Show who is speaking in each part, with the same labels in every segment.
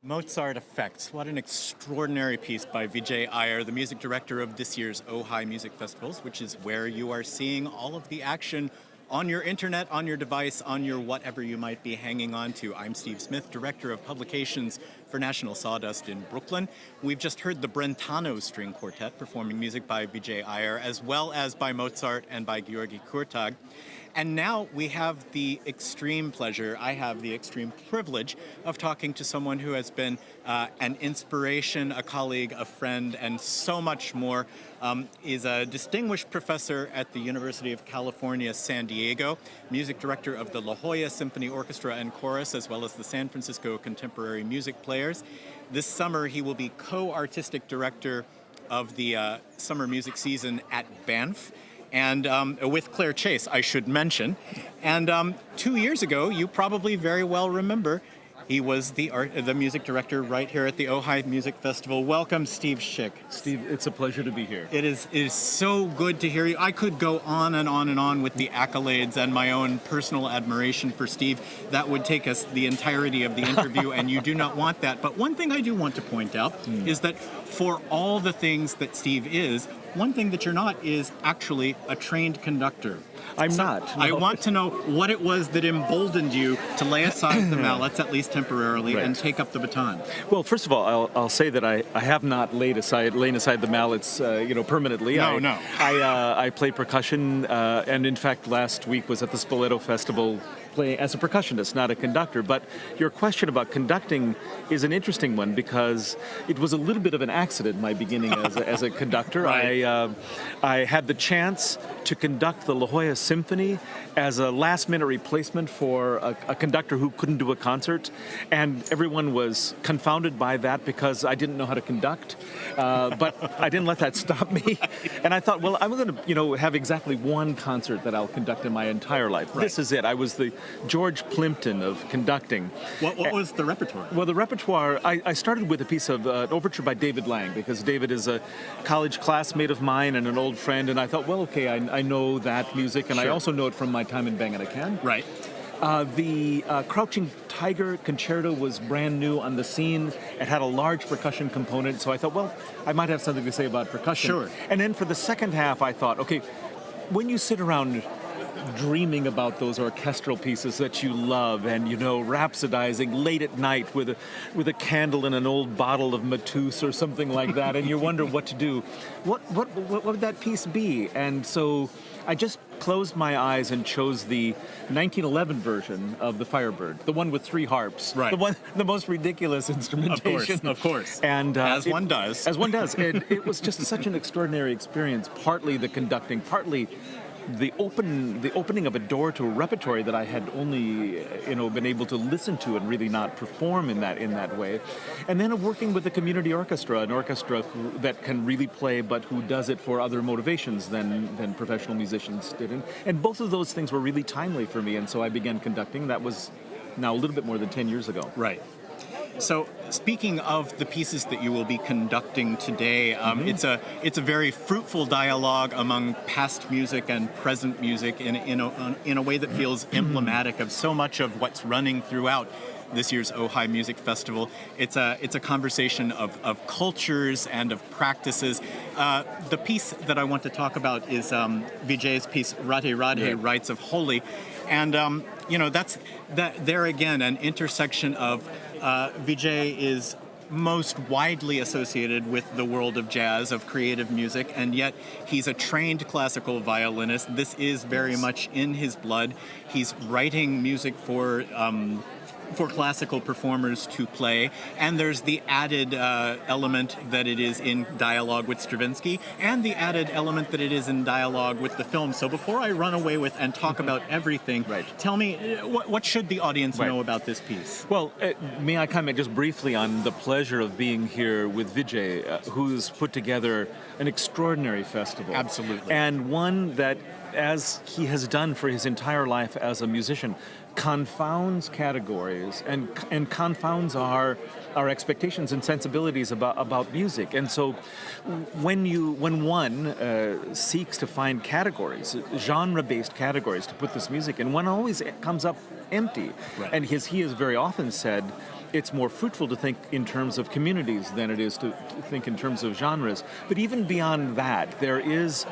Speaker 1: Mozart Effects. What an extraordinary piece by Vijay Iyer, the music director of this year's Ojai Music Festivals, which is where you are seeing all of the action on your internet, on your device, on your whatever you might be hanging on to. I'm Steve Smith, Director of Publications for National Sawdust in Brooklyn. We've just heard the Brentano String Quartet performing music by Vijay Iyer, as well as by Mozart and by Georgi Kurtag. And now we have the extreme pleasure, I have the extreme privilege of talking to someone who has been an inspiration, a colleague, a friend, and so much more. Is a distinguished professor at the University of California, San Diego, music director of the La Jolla Symphony Orchestra and Chorus, as well as the San Francisco Contemporary Music Players. This summer, he will be co-artistic director of the summer music season at Banff. And with Claire Chase, I should mention. And 2 years ago, you probably very well remember, he was the music director right here at the Ojai Music Festival. Welcome, Steve Schick.
Speaker 2: Steve, it's a pleasure to be here.
Speaker 1: It is so good to hear you. I could go on and on and on with the accolades and my own personal admiration for Steve. That would take us the entirety of the interview, and you do not want that. But one thing I do want to point out is that for all the things that Steve is, one thing that you're not is actually a trained conductor.
Speaker 2: I'm not. No.
Speaker 1: I want to know what it was that emboldened you to lay aside the mallets, at least temporarily, and take up the baton.
Speaker 2: Well, first of all, I'll say that I have not laid aside the mallets, permanently.
Speaker 1: No.
Speaker 2: I play percussion, and in fact, last week was at the Spoleto Festival playing as a percussionist, not a conductor. But your question about conducting is an interesting one because it was a little bit of an accident, my beginning as a conductor.
Speaker 1: Right.
Speaker 2: I had the chance to conduct the La Jolla Symphony as a last-minute replacement for a conductor who couldn't do a concert, and everyone was confounded by that because I didn't know how to conduct, but I didn't let that stop me. And I thought, well, I'm going to, have exactly one concert that I'll conduct in my entire life. Right. This is it. I was the George Plimpton of conducting.
Speaker 1: What was the repertoire?
Speaker 2: Well, the repertoire, I started with a piece of an overture by David Lang, because David is a college classmate of mine and an old friend, and I thought, well, okay, I know that music, and I also know it from my time in Bang Can.
Speaker 1: Right.
Speaker 2: The Crouching Tiger Concerto was brand new on the scene. It had a large percussion component, so I thought, well, I might have something to say about percussion.
Speaker 1: Sure.
Speaker 2: And then for the second half, I thought, okay, when you sit around dreaming about those orchestral pieces that you love and, rhapsodizing late at night with a candle and an old bottle of Matus or something like that, and you wonder what to do, what would that piece be? And so I just closed my eyes and chose the 1911 version of the Firebird, the one with 3 harps,
Speaker 1: right?
Speaker 2: The most ridiculous instrumentation,
Speaker 1: of course.
Speaker 2: And
Speaker 1: as one does,
Speaker 2: and it was just such an extraordinary experience. Partly the conducting, partly the opening of a door to a repertory that I had only been able to listen to and really not perform in that way, and then working with a community orchestra, an orchestra that can really play but who does it for other motivations than professional musicians did, and both of those things were really timely for me, and so I began conducting. That was now a little bit more than 10 years ago.
Speaker 1: Right. So, speaking of the pieces that you will be conducting today, it's a very fruitful dialogue among past music and present music in a way that feels emblematic of so much of what's running throughout this year's Ojai Music Festival. It's a conversation of cultures and of practices. The piece that I want to talk about is Vijay's piece Radhe Radhe, Rites of Holi, and that's there again an intersection of Vijay is most widely associated with the world of jazz, of creative music, and yet he's a trained classical violinist. This is very much in his blood. He's writing music for classical performers to play, and there's the added element that it is in dialogue with Stravinsky, and the added element that it is in dialogue with the film. So before I run away with and talk about everything, tell me, what should the audience know about this piece?
Speaker 2: Well, may I comment just briefly on the pleasure of being here with Vijay, who's put together an extraordinary festival.
Speaker 1: Absolutely.
Speaker 2: And one that, as he has done for his entire life as a musician, confounds categories and confounds our expectations and sensibilities about music. And so when one seeks to find categories, genre-based categories to put this music in, one always comes up empty.
Speaker 1: Right.
Speaker 2: And he has very often said, it's more fruitful to think in terms of communities than it is to think in terms of genres. But even beyond that, there is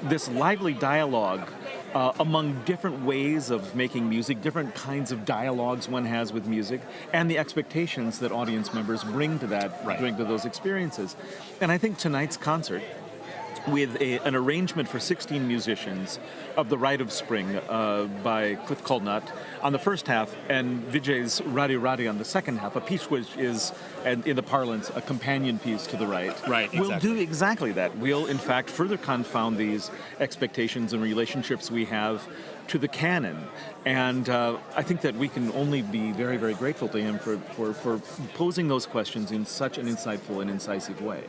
Speaker 2: this lively dialogue among different ways of making music, different kinds of dialogues one has with music, and the expectations that audience members bring to that, bring to those experiences. And I think tonight's concert, with an arrangement for 16 musicians of the Rite of Spring by Cliff Colnott on the first half, and Vijay's Radi Radi on the second half, a piece which is, in the parlance, a companion piece to the Rite.
Speaker 1: Right, exactly.
Speaker 2: We'll do exactly that. We'll, in fact, further confound these expectations and relationships we have to the canon. And I think that we can only be very, very grateful to him for posing those questions in such an insightful and incisive way.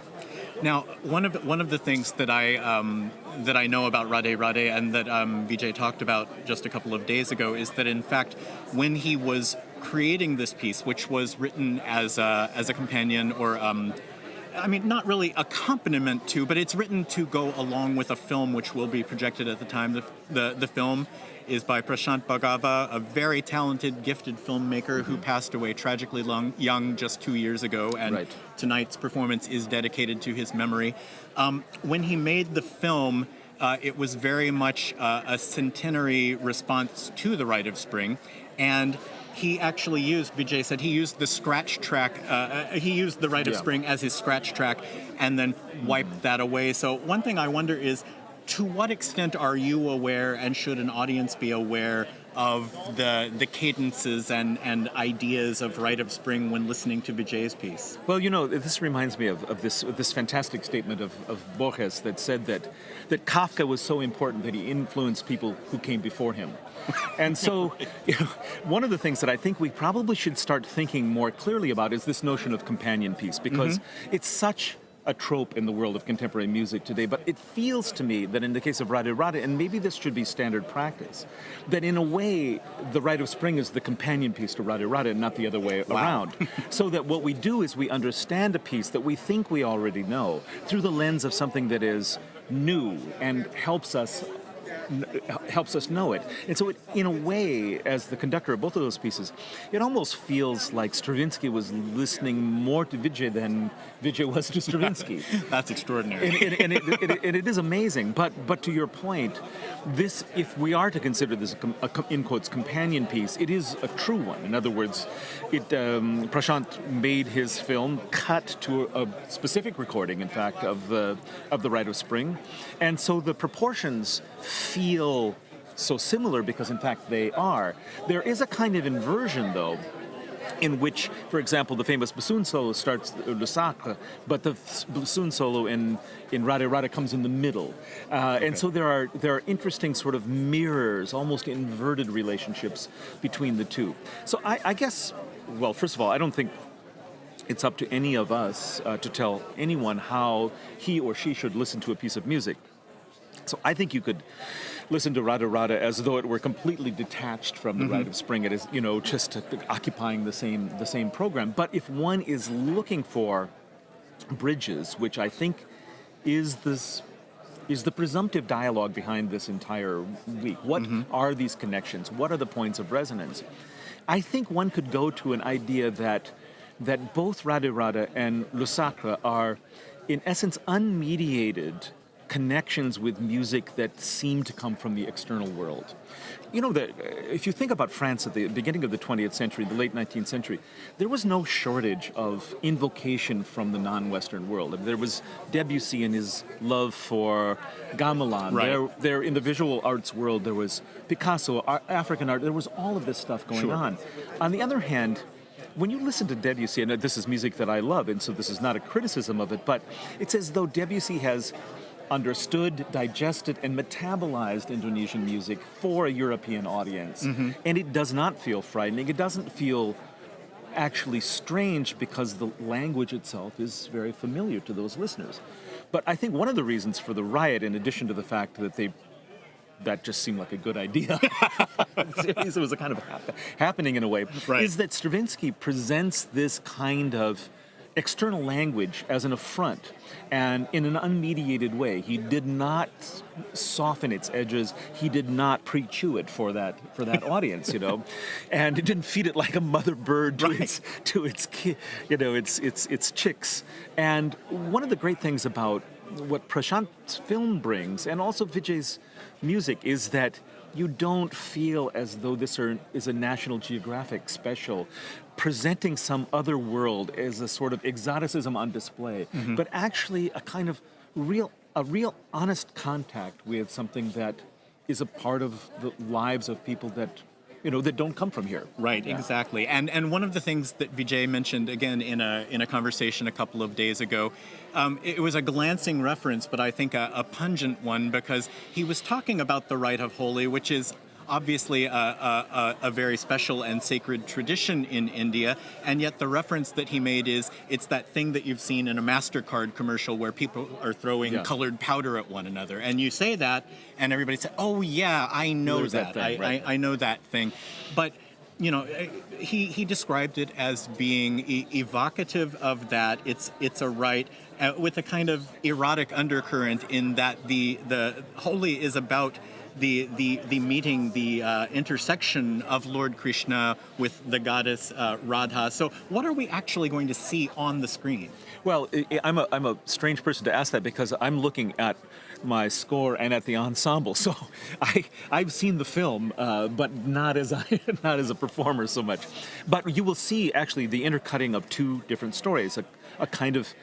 Speaker 1: Now, one of the things that I know about Rade Rade and that Vijay talked about just a couple of days ago is that, in fact, when he was creating this piece, which was written as a companion or not really accompaniment to, but it's written to go along with a film which will be projected at the time. The film is by Prashant Bhargava, a very talented, gifted filmmaker who passed away tragically young just 2 years ago, and tonight's performance is dedicated to his memory. When he made the film, it was very much a centenary response to the Rite of Spring, and he actually Vijay said he used the scratch track, he used the Rite of Spring as his scratch track and then wiped that away. So one thing I wonder is, to what extent are you aware, and should an audience be aware, of the cadences and ideas of Rite of Spring when listening to Vijay's piece?
Speaker 2: Well, this reminds me of this fantastic statement of Borges that said that Kafka was so important that he influenced people who came before him. And so, one of the things that I think we probably should start thinking more clearly about is this notion of companion piece, because it's such a trope in the world of contemporary music today, but it feels to me that in the case of Rade Rade, and maybe this should be standard practice, that in a way, the Rite of Spring is the companion piece to Rade Rade and not the other way around. So that what we do is we understand a piece that we think we already know through the lens of something that is new and helps us know it. And so in a way, as the conductor of both of those pieces, it almost feels like Stravinsky was listening more to Vijay than Vijay was to Stravinsky.
Speaker 1: That's extraordinary.
Speaker 2: And it is amazing. But to your point, this, if we are to consider this a in quotes companion piece, it is a true one. In other words, Prashant made his film cut to a specific recording, in fact, of the Rite of Spring, and so the proportions feel so similar because, in fact, they are. There is a kind of inversion, though, in which, for example, the famous bassoon solo starts Le Sacre, but the bassoon solo in Rade Rade comes in the middle. And so there are interesting sort of mirrors, almost inverted relationships between the two. So I guess, well, first of all, I don't think it's up to any of us to tell anyone how he or she should listen to a piece of music. So I think you could listen to Rada Rada as though it were completely detached from the Rite of Spring. It is, just occupying the same program. But if one is looking for bridges, which I think is the presumptive dialogue behind this entire week. What are these connections? What are the points of resonance? I think one could go to an idea that both Rada Rada and Le Sacre are, in essence, unmediated connections with music that seem to come from the external world. If you think about France at the beginning of the 20th century, the late 19th century, there was no shortage of invocation from the non-Western world. There was Debussy and his love for gamelan.
Speaker 1: Right.
Speaker 2: There in the visual arts world, there was Picasso, African art. There was all of this stuff going on. On the other hand, when you listen to Debussy, and this is music that I love, and so this is not a criticism of it, but it's as though Debussy has understood, digested, and metabolized Indonesian music for a European audience. And it does not feel frightening. It doesn't feel actually strange because the language itself is very familiar to those listeners. But I think one of the reasons for the riot, in addition to the fact that just seemed like a good idea. It was a kind of happening in a way, is that Stravinsky presents this kind of external language as an affront and in an unmediated way. He did not soften its edges. He did not pre-chew it for that audience, and it didn't feed it like a mother bird to its chicks. And one of the great things about what Prashant's film brings, and also Vijay's music, is that you don't feel as though this is a National Geographic special presenting some other world as a sort of exoticism on display, but actually a kind of real honest contact with something that is a part of the lives of people that that don't come from here.
Speaker 1: Right, yeah. Exactly. And one of the things that Vijay mentioned, again, in a conversation a couple of days ago, it was a glancing reference, but I think a pungent one, because he was talking about the Rite of Holi, which is obviously a very special and sacred tradition in India, and yet the reference that he made is it's that thing that you've seen in a MasterCard commercial where people are throwing colored powder at one another. And you say that, and everybody says, oh yeah, I know that. I know that thing. But he described it as being evocative of that. It's a rite with a kind of erotic undercurrent in that the Holi is about the meeting, the intersection of Lord Krishna with the goddess Radha. So what are we actually going to see on the screen?
Speaker 2: Well, I'm a strange person to ask that, because I'm looking at my score and at the ensemble. So I've seen the film, but not as a performer so much. But you will see actually the intercutting of two different stories, a kind of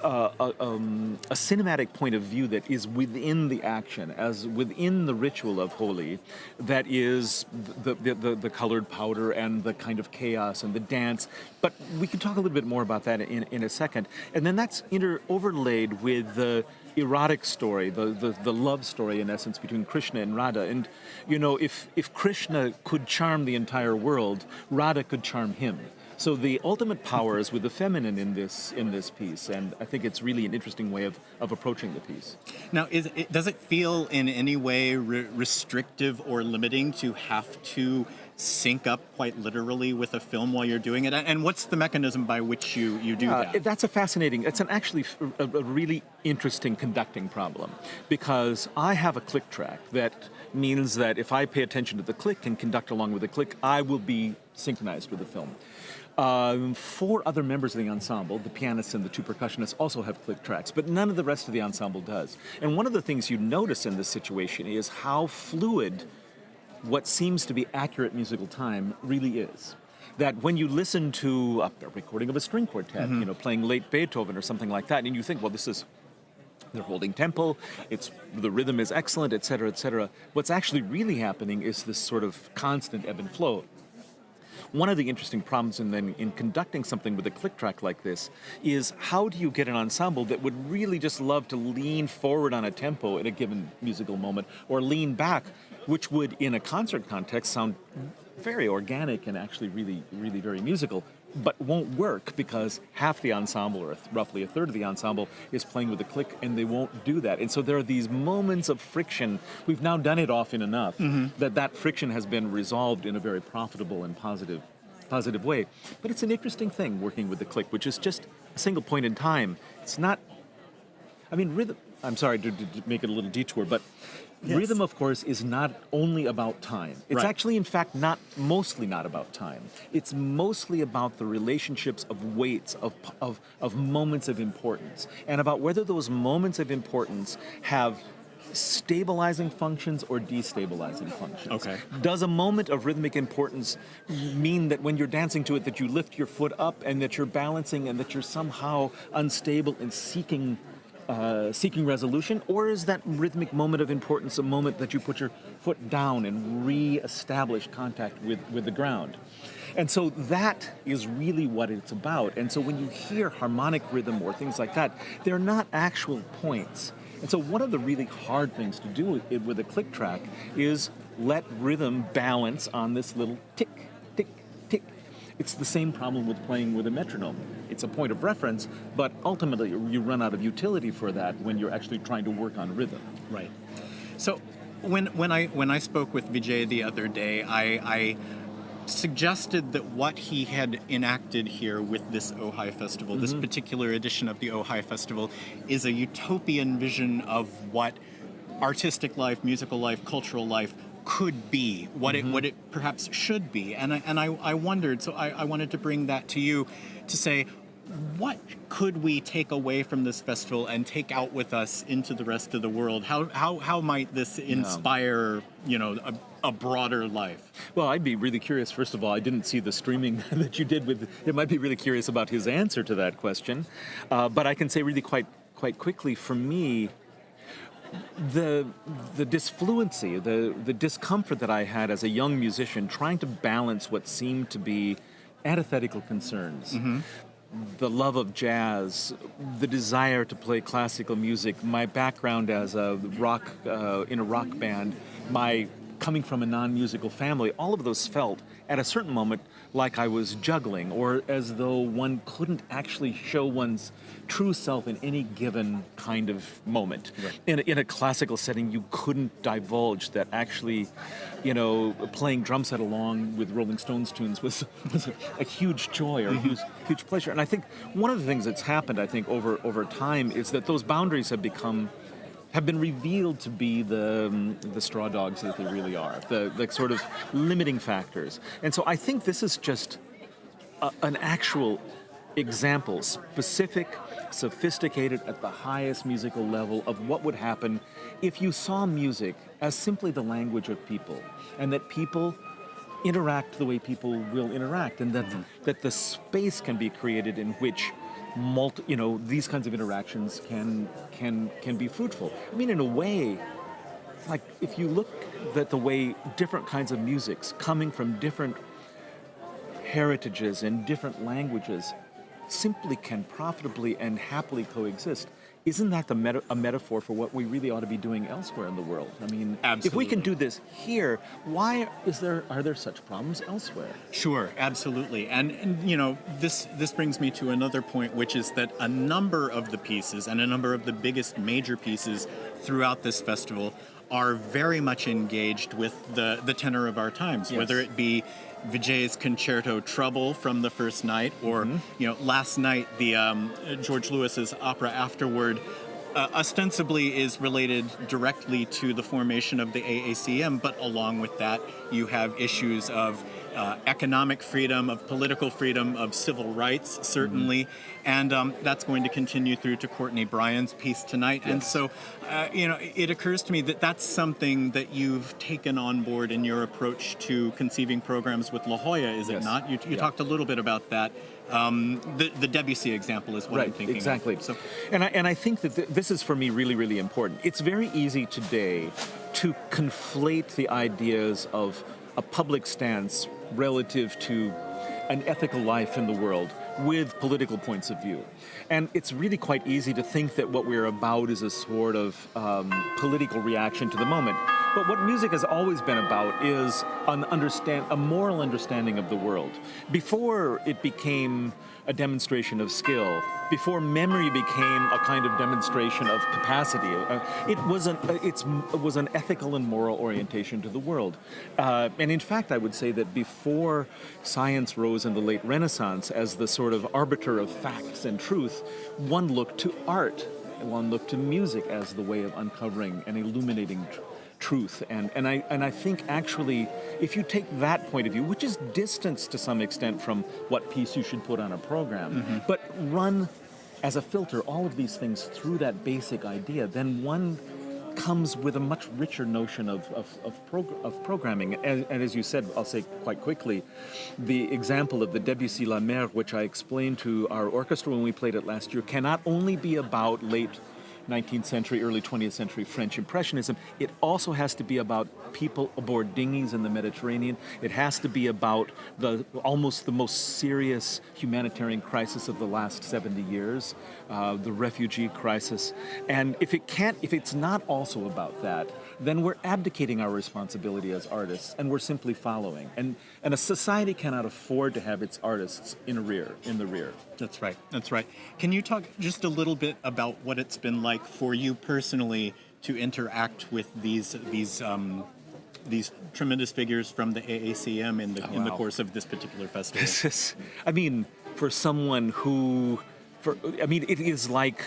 Speaker 2: a cinematic point of view that is within the action, as within the ritual of Holi, that is the colored powder and the kind of chaos and the dance. But we can talk a little bit more about that in a second. And then that's overlaid with the erotic story, the love story, in essence, between Krishna and Radha. And, if Krishna could charm the entire world, Radha could charm him. So the ultimate power is with the feminine in this piece, and I think it's really an interesting way of approaching the piece.
Speaker 1: Now, does it feel in any way restrictive or limiting to have to sync up quite literally with a film while you're doing it? And what's the mechanism by which you do that?
Speaker 2: That's actually a really interesting conducting problem, because I have a click track that means that if I pay attention to the click and conduct along with the click, I will be synchronized with the film. 4 other members of the ensemble, the pianists and the 2 percussionists, also have click tracks, but none of the rest of the ensemble does. And one of the things you notice in this situation is how fluid what seems to be accurate musical time really is. That when you listen to a recording of a string quartet, playing late Beethoven or something like that, and you think, well, they're holding tempo, the rhythm is excellent, et cetera, et cetera. What's actually really happening is this sort of constant ebb and flow. One of the interesting problems in conducting something with a click track like this is, how do you get an ensemble that would really just love to lean forward on a tempo at a given musical moment, or lean back, which would, in a concert context, sound very organic and actually really, really very musical, but won't work because half the ensemble, or roughly a third of the ensemble, is playing with a click, and they won't do that. And so there are these moments of friction. We've now done it often enough that friction has been resolved in a very profitable and positive way. But it's an interesting thing working with the click, which is just a single point in time. It's not, rhythm, I'm sorry to make it a little detour, but yes. Rhythm, of course, is not only about time. It's actually, in fact, mostly not about time. It's mostly about the relationships of weights, of moments of importance, and about whether those moments of importance have stabilizing functions or destabilizing functions.
Speaker 1: Okay.
Speaker 2: Does a moment of rhythmic importance mean that when you're dancing to it that you lift your foot up and that you're balancing and that you're somehow unstable and seeking resolution? Or is that rhythmic moment of importance a moment that you put your foot down and re-establish contact with the ground? And so that is really what it's about. And so when you hear harmonic rhythm or things like that, they're not actual points. And so one of the really hard things to do with a click track is let rhythm balance on this little tick, tick, tick. It's the same problem with playing with a metronome. It's a point of reference, but ultimately you run out of utility for that when you're actually trying to work on rhythm.
Speaker 1: Right. So when I spoke with Vijay the other day, suggested that what he had enacted here with this Ojai Festival, this particular edition of the Ojai Festival, is a utopian vision of what artistic life, musical life, cultural life could be, what it perhaps should be. And I wondered, so I wanted to bring that to you to say, what could we take away from this festival and take out with us into the rest of the world? How might this inspire, a broader life?
Speaker 2: Well, I'd be really curious. First of all, I didn't see the streaming that you did with. It might be really curious about his answer to that question, but I can say really quite quickly. For me, the disfluency, the discomfort that I had as a young musician, trying to balance what seemed to be antithetical concerns. The love of jazz, the desire to play classical music, my background as a rock in a rock band, my coming from a non-musical family, all of those felt at a certain moment like I was juggling, or as though one couldn't actually show one's true self in any given kind of moment. Right. In a classical setting, you couldn't divulge that actually, playing drum set along with Rolling Stones tunes was a huge joy or a huge pleasure. And I think one of the things that's happened, over time is that those boundaries have been revealed to be the straw dogs that they really are, the sort of limiting factors. And so I think this is just an actual example, specific, sophisticated at the highest musical level of what would happen if you saw music as simply the language of people, and that people interact the way people will interact, and that the space can be created in which these kinds of interactions can be fruitful. I mean, in a way, like if you look at the way different kinds of musics coming from different heritages and different languages simply can profitably and happily coexist, isn't that a metaphor for what we really ought to be doing elsewhere in the world? I mean,
Speaker 1: absolutely.
Speaker 2: If we can do this here, why are there such problems elsewhere?
Speaker 1: Sure, absolutely. And this brings me to another point, which is that a number of the pieces and a number of the biggest major pieces throughout this festival are very much engaged with the tenor of our times, yes. Whether it be Vijay's Concerto Trouble from the first night, or last night the George Lewis's opera Afterward ostensibly is related directly to the formation of the AACM, but along with that you have issues of economic freedom, of political freedom, of civil rights, certainly, and that's going to continue through to Courtney Bryan's piece tonight. Yes. And so, it occurs to me that that's something that you've taken on board in your approach to conceiving programs with La Jolla, is it not? You talked a little bit about that. The Debussy example is what I'm thinking
Speaker 2: exactly.
Speaker 1: of. So,
Speaker 2: and I think that this is for me really, really important. It's very easy today to conflate the ideas of a public stance relative to an ethical life in the world with political points of view. And it's really quite easy to think that what we're about is a sort of political reaction to the moment. But what music has always been about is a moral understanding of the world. Before it became a demonstration of skill, before memory became a kind of demonstration of capacity, it was an ethical and moral orientation to the world. And in fact, I would say that before science rose in the late Renaissance as the sort of arbiter of facts and truth, one looked to art, one looked to music as the way of uncovering and illuminating truth. And I think actually, if you take that point of view, which is distanced to some extent from what piece you should put on a program, but run as a filter all of these things through that basic idea, then one comes with a much richer notion of programming. And as you said, I'll say quite quickly, the example of the Debussy La Mer, which I explained to our orchestra when we played it last year, cannot only be about late 19th century, early 20th century French Impressionism. It also has to be about people aboard dinghies in the Mediterranean. It has to be about almost the most serious humanitarian crisis of the last 70 years, the refugee crisis. And if it's not also about that, then we're abdicating our responsibility as artists, and we're simply following. And a society cannot afford to have its artists in the rear.
Speaker 1: That's right. Can you talk just a little bit about what it's been like for you personally to interact with these these tremendous figures from the AACM in the
Speaker 2: Wow.
Speaker 1: course of this particular festival.
Speaker 2: This is, I mean, for someone who, it is like,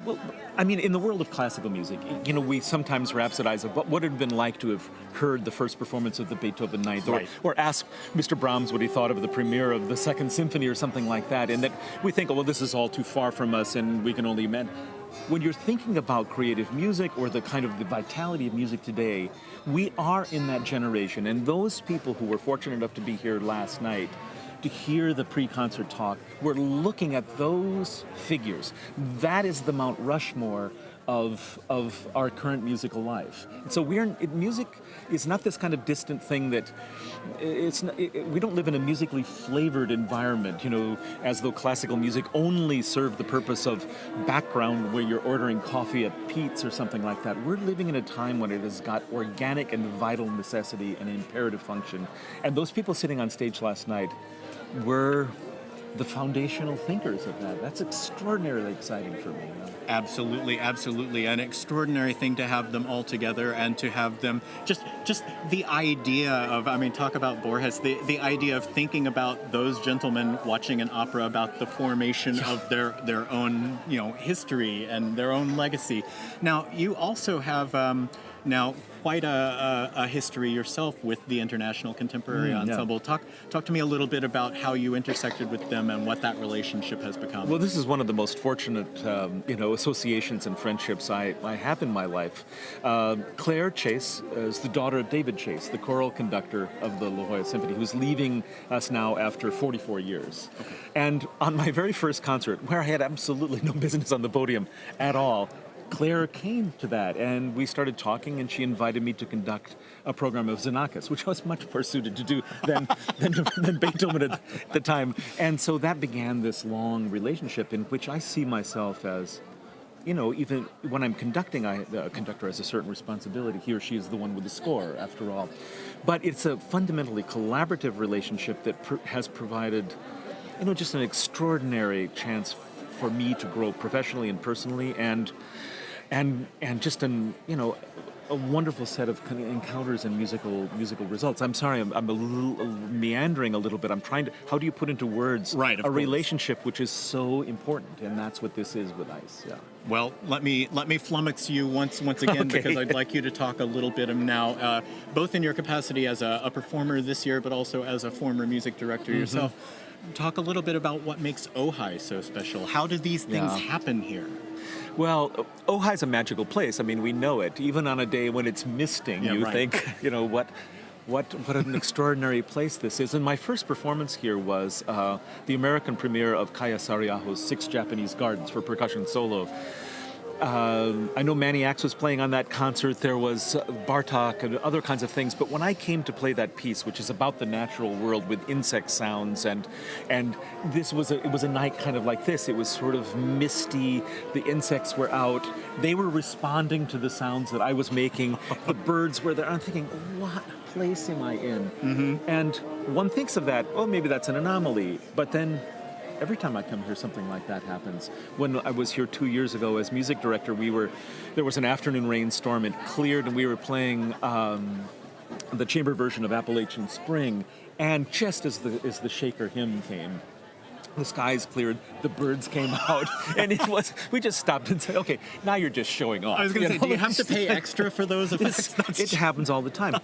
Speaker 2: well, I mean, in the world of classical music, we sometimes rhapsodize of what would it have been like to have heard the first performance of the Beethoven Ninth,
Speaker 1: Right.
Speaker 2: or ask Mr. Brahms what he thought of the premiere of the Second Symphony or something like that, and that we think, oh, well, this is all too far from us, and we can only imagine. When you're thinking about creative music or the kind of the vitality of music today, we are in that generation, and those people who were fortunate enough to be here last night to hear the pre-concert talk, we're looking at those figures. That is the Mount Rushmore of our current musical life. And so music is not this kind of distant thing that we don't live in a musically flavored environment, as though classical music only served the purpose of background where you're ordering coffee at Pete's or something like that. We're living in a time when it has got organic and vital necessity and imperative function. And those people sitting on stage last night were the foundational thinkers of that. That's extraordinarily exciting for me.
Speaker 1: Absolutely, absolutely. An extraordinary thing to have them all together and to have them just the idea of, talk about Borges, the idea of thinking about those gentlemen watching an opera about the formation of their own, history and their own legacy. Now, you also have quite a history yourself with the International Contemporary Ensemble. Talk to me a little bit about how you intersected with them and what that relationship has become.
Speaker 2: Well, this is one of the most fortunate, associations and friendships I have in my life. Claire Chase is the daughter of David Chase, the choral conductor of the La Jolla Symphony, who's leaving us now after 44 years. Okay. And on my very first concert, where I had absolutely no business on the podium at all, Claire came to that, and we started talking, and she invited me to conduct a program of Xenakis, which I was much more suited to do than Beethoven at the time. And so that began this long relationship in which I see myself as, even when I'm conducting, a conductor has a certain responsibility. He or she is the one with the score, after all. But it's a fundamentally collaborative relationship that has provided, just an extraordinary chance for me to grow professionally and personally, and just a wonderful set of encounters and musical results. I'm sorry, I'm a little meandering a little bit. I'm trying to. How do you put into words a relationship which is so important? And that's what this is with ICE. Yeah.
Speaker 1: Well, let me flummox you once again,
Speaker 2: Okay.
Speaker 1: because I'd like you to talk a little bit now, both in your capacity as a performer this year, but also as a former music director yourself. Talk a little bit about what makes Ojai so special. How do these things happen here?
Speaker 2: Well, Ojai is a magical place. We know it. Even on a day when it's misting, think, what an extraordinary place this is. And my first performance here was the American premiere of Kaya Sariaho's 6 Japanese Gardens for percussion solo. I know Manny Axe was playing on that concert. There was Bartok and other kinds of things. But when I came to play that piece, which is about the natural world with insect sounds, and it was a night kind of like this. It was sort of misty. The insects were out. They were responding to the sounds that I was making. The birds were there. I'm thinking, what place am I in? Mm-hmm. And one thinks of that, maybe that's an anomaly. But then every time I come here, something like that happens. When I was here 2 years ago as music director, there was an afternoon rainstorm. It cleared, and we were playing the chamber version of Appalachian Spring. And just as the Shaker hymn came, the skies cleared, the birds came out, and we just stopped and said, okay, now you're just showing off.
Speaker 1: I was going to say, do you have to pay extra for those effects?
Speaker 2: It happens all the time.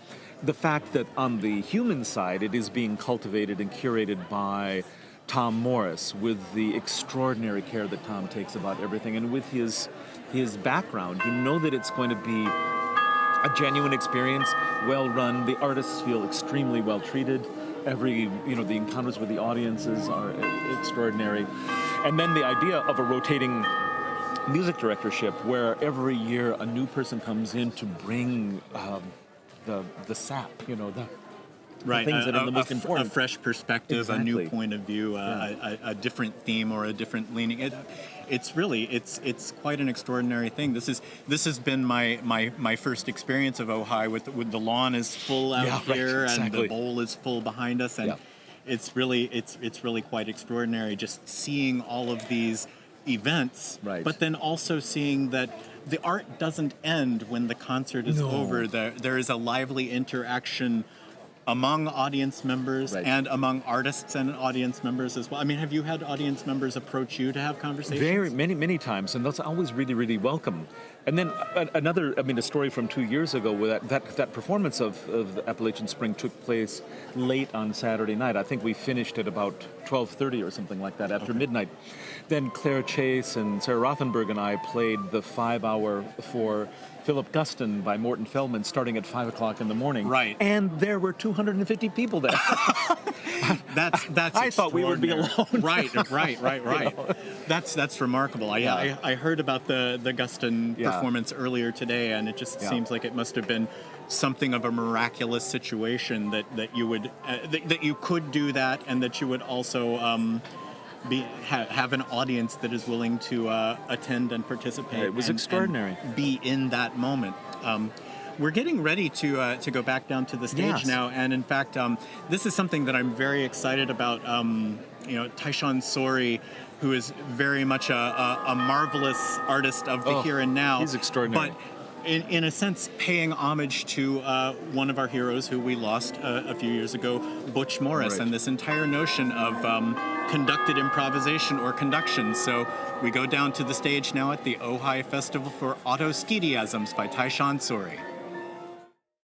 Speaker 2: The fact that on the human side, it is being cultivated and curated by Tom Morris, with the extraordinary care that Tom takes about everything, and with his background, you know that it's going to be a genuine experience, well run. The artists feel extremely well treated. The encounters with the audiences are extraordinary. And then the idea of a rotating music directorship, where every year a new person comes in to bring the sap,
Speaker 1: Right,
Speaker 2: things that are the most important.
Speaker 1: A fresh perspective,
Speaker 2: Exactly.
Speaker 1: a new point of view, a different theme or a different leaning. It's really quite an extraordinary thing. This has been my first experience of Ojai with the lawn is full out here,
Speaker 2: exactly.
Speaker 1: and the bowl is full behind us, and it's really quite extraordinary just seeing all of these events,
Speaker 2: Right.
Speaker 1: but then also seeing that the art doesn't end when the concert is
Speaker 2: No.
Speaker 1: over. There is a lively interaction among audience members
Speaker 2: Right.
Speaker 1: and among artists and audience members as well. I mean, have you had audience members approach you to have conversations?
Speaker 2: Very many times, and that's always really welcome. And then a story from 2 years ago where that performance of the Appalachian Spring took place late on Saturday night. I think we finished at about 12:30 or something like that, after midnight. Then Claire Chase and Sarah Rothenberg and I played the 5-hour for Philip Guston by Morton Feldman, starting at 5 o'clock in the morning.
Speaker 1: Right.
Speaker 2: And there were 250 people there.
Speaker 1: That's
Speaker 2: I thought we would be
Speaker 1: extraordinary.
Speaker 2: alone.
Speaker 1: Right. That's remarkable. I heard about the Guston
Speaker 2: Yeah.
Speaker 1: performance earlier today, and it just seems like it must have been something of a miraculous situation that you would that you could do that, and that you would also have an audience that is willing to attend and participate.
Speaker 2: It was extraordinary.
Speaker 1: And be in that moment. We're getting ready to go back down to the stage
Speaker 2: Yes.
Speaker 1: now, and in fact, this is something that I'm very excited about. Tyshawn Sori, who is very much a marvelous artist of the here and now.
Speaker 2: He's extraordinary.
Speaker 1: But in a sense, paying homage to one of our heroes who we lost a few years ago, Butch Morris,
Speaker 2: Right.
Speaker 1: and this entire notion of conducted improvisation or conduction. So we go down to the stage now at the Ojai Festival for Autoskidiasms by Tyshawn Sori.